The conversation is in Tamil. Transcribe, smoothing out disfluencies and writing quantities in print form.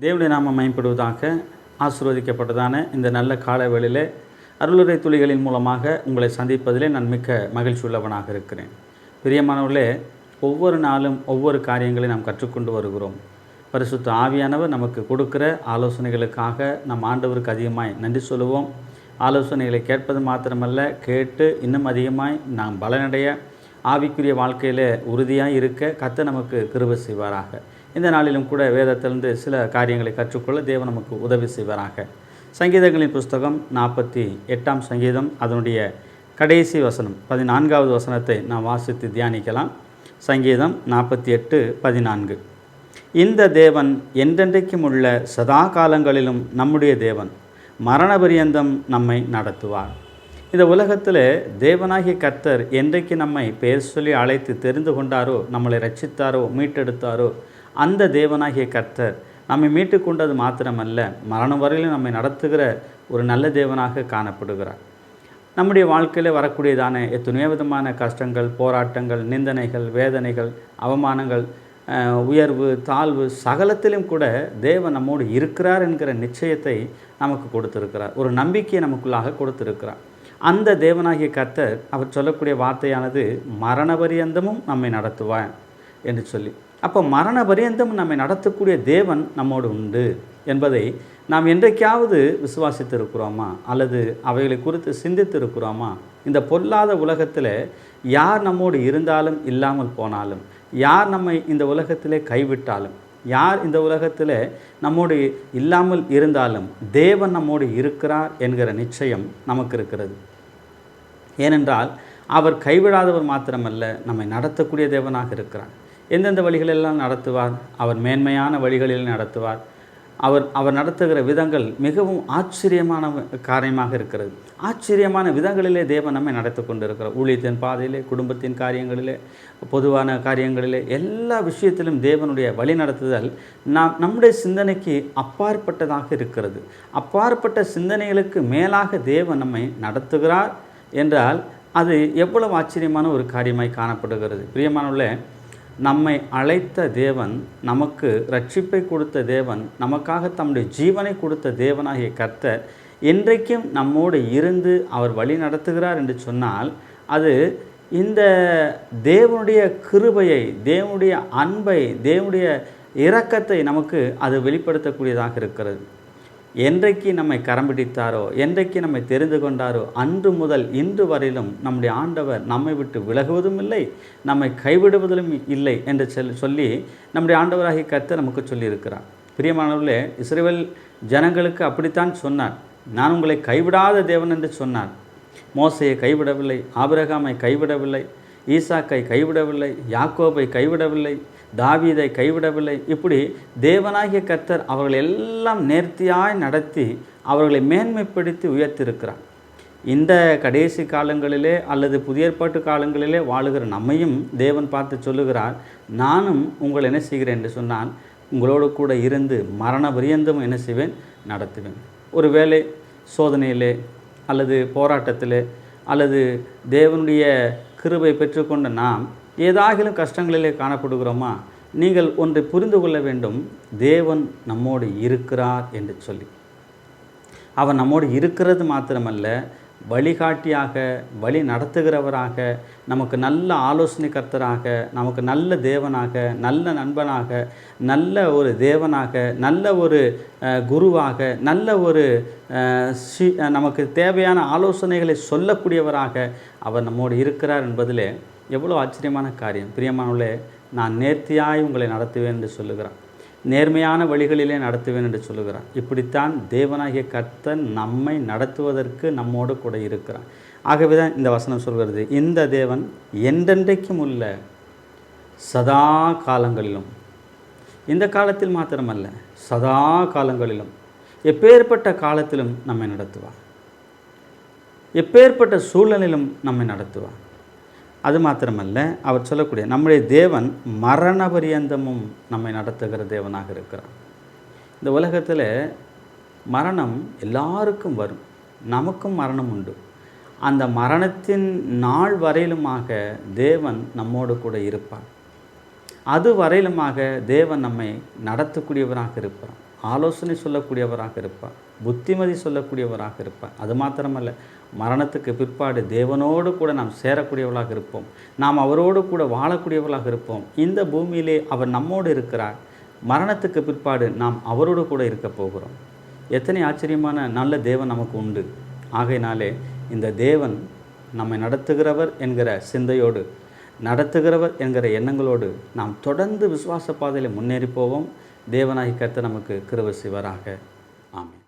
தேவனுடைய நாமம் மகிமைப்படுவதாக. ஆசீர்வதிக்கப்பட்டதான இந்த நல்ல காலவேளையிலே அருளுரை துளிகளின் மூலமாக உங்களை சந்திப்பதிலே நான் மிக்க மகிழ்ச்சி உள்ளவனாக இருக்கிறேன். பிரியமானவர்களே, ஒவ்வொரு நாளும் ஒவ்வொரு காரியங்களை நாம் கற்றுக்கொண்டு வருகிறோம். பரிசுத்த ஆவியானவர் நமக்கு கொடுக்கிற ஆலோசனைகளுக்காக நம் ஆண்டவருக்கு அதிகமாய் நன்றி சொல்லுவோம். ஆலோசனைகளை கேட்பது மாத்திரமல்ல, கேட்டு இன்னும் அதிகமாய் நாம் பலனடைய ஆவிக்குரிய வாழ்க்கையில் உறுதியாக இருக்க கர்த்தர் நமக்கு கிருபை செய்வாராக. இந்த நாளிலும் கூட வேதத்திலிருந்து சில காரியங்களை கற்றுக்கொள்ள தேவன் நமக்கு உதவி செய்வாராக. சங்கீதங்களின் புஸ்தகம் 48ஆம் சங்கீதம், அதனுடைய கடைசி வசனம் 14வது வசனத்தை நாம் வாசித்து தியானிக்கலாம். சங்கீதம் 48:14. இந்த தேவன் என்றென்றைக்கும் உள்ள சதா காலங்களிலும் நம்முடைய தேவன், மரண பரியந்தம் நம்மை நடத்துவார். இந்த உலகத்தில் தேவனாகிய கர்த்தர் என்றைக்கு நம்மை பெயர் சொல்லி அழைத்து தெரிந்து கொண்டாரோ, நம்மளை ரட்சித்தாரோ, மீட்டெடுத்தாரோ, அந்த தேவனாகிய கர்த்தர் நம்மை மீட்டு கொண்டது மாத்திரமல்ல, மரணம் வரையிலும் நம்மை நடத்துகிற ஒரு நல்ல தேவனாக காணப்படுகிறார். நம்முடைய வாழ்க்கையில் வரக்கூடியதான எத்தனையோ விதமான கஷ்டங்கள், போராட்டங்கள், நிந்தனைகள், வேதனைகள், அவமானங்கள், உயர்வு, தாழ்வு, சகலத்திலும் கூட தேவன் நம்மோடு இருக்கிறார் என்கிற நிச்சயத்தை நமக்கு கொடுத்திருக்கிறார். ஒரு நம்பிக்கையை நமக்குள்ளாக கொடுத்திருக்கிறார். அந்த தேவனாகிய கர்த்தர் அவர் சொல்லக்கூடிய வார்த்தையானது மரண பரியந்தமும் நம்மை நடத்துவார் என்று சொல்லி, அப்போ மரண பரியந்தம் நம்மை நடத்தக்கூடிய தேவன் நம்மோடு உண்டு என்பதை நாம் என்றைக்காவது விசுவாசித்து இருக்கிறோமா? அல்லது அவைகளை குறித்து சிந்தித்து இருக்கிறோமா? இந்த பொல்லாத உலகத்தில் யார் நம்மோடு இருந்தாலும் இல்லாமல் போனாலும், யார் நம்மை இந்த உலகத்திலே கைவிட்டாலும், யார் இந்த உலகத்தில் நம்மோடு இல்லாமல் இருந்தாலும் தேவன் நம்மோடு இருக்கிறார் என்கிற நிச்சயம் நமக்கு இருக்கிறது. ஏனென்றால் அவர் கைவிடாதவர் மாத்திரமல்ல, நம்மை நடத்தக்கூடிய தேவனாக இருக்கிறார். எந்தெந்த வழிகளெல்லாம் நடத்துவார்? அவர் மேன்மையான வழிகளில் நடத்துவார். அவர் நடத்துகிற விதங்கள் மிகவும் ஆச்சரியமான காரியமாக இருக்கிறது. ஆச்சரியமான விதங்களிலே தேவன் நம்மை நடத்தி கொண்டு இருக்கிறார். ஊழியத்தின் பாதையிலே, குடும்பத்தின் காரியங்களிலே, பொதுவான காரியங்களிலே, எல்லா விஷயத்திலும் தேவனுடைய வழி நடத்துதல் நம்முடைய சிந்தனைக்கு அப்பாற்பட்டதாக இருக்கிறது. அப்பாற்பட்ட சிந்தனைகளுக்கு மேலாக தேவன் நம்மை நடத்துகிறார் என்றால் அது எவ்வளவு ஆச்சரியமான ஒரு காரியமாய் காணப்படுகிறது. பிரியமானவர்களே, நம்மை அழைத்த தேவன், நமக்கு ரட்சிப்பை கொடுத்த தேவன், நமக்காக தம்முடைய ஜீவனை கொடுத்த தேவனாகிய கர்த்தர் என்றைக்கும் நம்மோடு இருந்து அவர் வழி நடத்துகிறார் என்று சொன்னால், அது இந்த தேவனுடைய கிருபையை, தேவனுடைய அன்பை, தேவனுடைய இரக்கத்தை நமக்கு அது வெளிப்படுத்தக்கூடியதாக இருக்கிறது. என்றைக்கு நம்மை கரம் பிடித்தாரோ, என்றைக்கு நம்மை தெரிந்து கொண்டாரோ, அன்று முதல் இன்று வரையிலும் நம்முடைய ஆண்டவர் நம்மை விட்டு விலகுவதும் இல்லை, நம்மை கைவிடுவதும் இல்லை என்று சொல்லி நம்முடைய ஆண்டவராகிய கர்த்தர் நமக்கு சொல்லியிருக்கிறார். பிரியமானவர்களே, இஸ்ரவேல் ஜனங்களுக்கு அப்படித்தான் சொன்னார். நான் உங்களை கைவிடாத தேவன் என்று சொன்னார். மோசையை கைவிடவில்லை, ஆபிரகாமை கைவிடவில்லை, ஈசாக்கை கைவிடவில்லை, யாக்கோபை கைவிடவில்லை, தாவீதை கைவிடவில்லை. இப்படி தேவனாகிய கர்த்தர் அவர்கள் எல்லாம் நேர்த்தியாய் நடத்தி அவர்களை மேன்மைப்படுத்தி உயர்த்தியிருக்கிறார். இந்த கடைசி காலங்களிலே அல்லது புதிய ஏற்பாட்டு காலங்களிலே வாழுகிற நம்மையும் தேவன் பார்த்து சொல்லுகிறார், நானும் உங்களை என்ன செய்கிறேன் என்று சொன்னால், உங்களோடு கூட இருந்து மரண பரியந்தம் என்ன செய்வேன்? நடத்துவேன். ஒரு வேளை சோதனையிலே அல்லது போராட்டத்திலே அல்லது தேவனுடைய கிருபை பெற்றுக்கொண்ட நாம் ஏதாகிலும் கஷ்டங்களிலே காணப்படுகிறோமா? நீங்கள் ஒன்றை புரிந்து கொள்ள வேண்டும், தேவன் நம்மோடு இருக்கிறார் என்று சொல்லி. அவர் நம்மோடு இருக்கிறது மாத்திரமல்ல, வழிகாட்டியாக, வழி நடத்துகிறவராக, நமக்கு நல்ல ஆலோசனை கர்த்தராக, நமக்கு நல்ல தேவனாக, நல்ல நண்பனாக, நல்ல ஒரு தேவனாக, நல்ல ஒரு குருவாக, நல்ல ஒரு நமக்கு தேவையான ஆலோசனைகளை சொல்லக்கூடியவராக அவர் நம்மோடு இருக்கிறார் என்பதிலே எவ்வளோ ஆச்சரியமான காரியம். பிரியமானவர்களே, நான் நேர்த்தியாய் உங்களை நடத்துவேன் என்று சொல்லுகிறார். நேர்மையான வழிகளிலே நடத்துவேன் என்று சொல்லுகிறார். இப்படித்தான் தேவனாகிய கர்த்தர் நம்மை நடத்துவதற்கு நம்மோடு கூட இருக்கிறார். ஆகவே தான் இந்த வசனம் சொல்கிறது, இந்த தேவன் என்றென்றைக்கும் உள்ள சதா காலங்களிலும், இந்த காலத்தில் மாத்திரமல்ல, சதா காலங்களிலும், எப்பேற்பட்ட காலத்திலும் நம்மை நடத்துவார், எப்பேற்பட்ட சூழ்நிலையிலும் நம்மை நடத்துவார். அது மாத்திரமல்ல, அவர் சொல்லக்கூடிய நம்முடைய தேவன் மரண பரியந்தமும் நம்மை நடத்துகிற தேவனாக இருக்கிறார். இந்த உலகத்தில் மரணம் எல்லாருக்கும் வரும், நமக்கும் மரணம் உண்டு. அந்த மரணத்தின் நாள் வரையிலுமாக தேவன் நம்மோடு கூட இருப்பார். அது வரையிலுமாக தேவன் நம்மை நடத்தக்கூடியவராக இருப்பார். ஆலோசனை சொல்லக்கூடியவராக இருப்பார், புத்திமதி சொல்லக்கூடியவராக இருப்பார். அது மாத்திரமல்ல, மரணத்துக்கு பிற்பாடு தேவனோடு கூட நாம் சேரக்கூடியவர்களாக இருப்போம், நாம் அவரோடு கூட வாழக்கூடியவர்களாக இருப்போம். இந்த பூமியிலே அவர் நம்மோடு இருக்கிறார், மரணத்துக்கு பிற்பாடு நாம் அவரோடு கூட இருக்க போகிறோம். எத்தனை ஆச்சரியமான நல்ல தேவன் நமக்கு உண்டு. ஆகையினாலே இந்த தேவன் நம்மை நடத்துகிறவர் என்கிற சிந்தையோடு, நடத்துகிறவர் என்கிற எண்ணங்களோடு நாம் தொடர்ந்து விசுவாச பாதையில் முன்னேறி போவோம். தேவனாகிய கர்த்தர் நமக்கு கிருபை செய்வாராக. ஆமென்.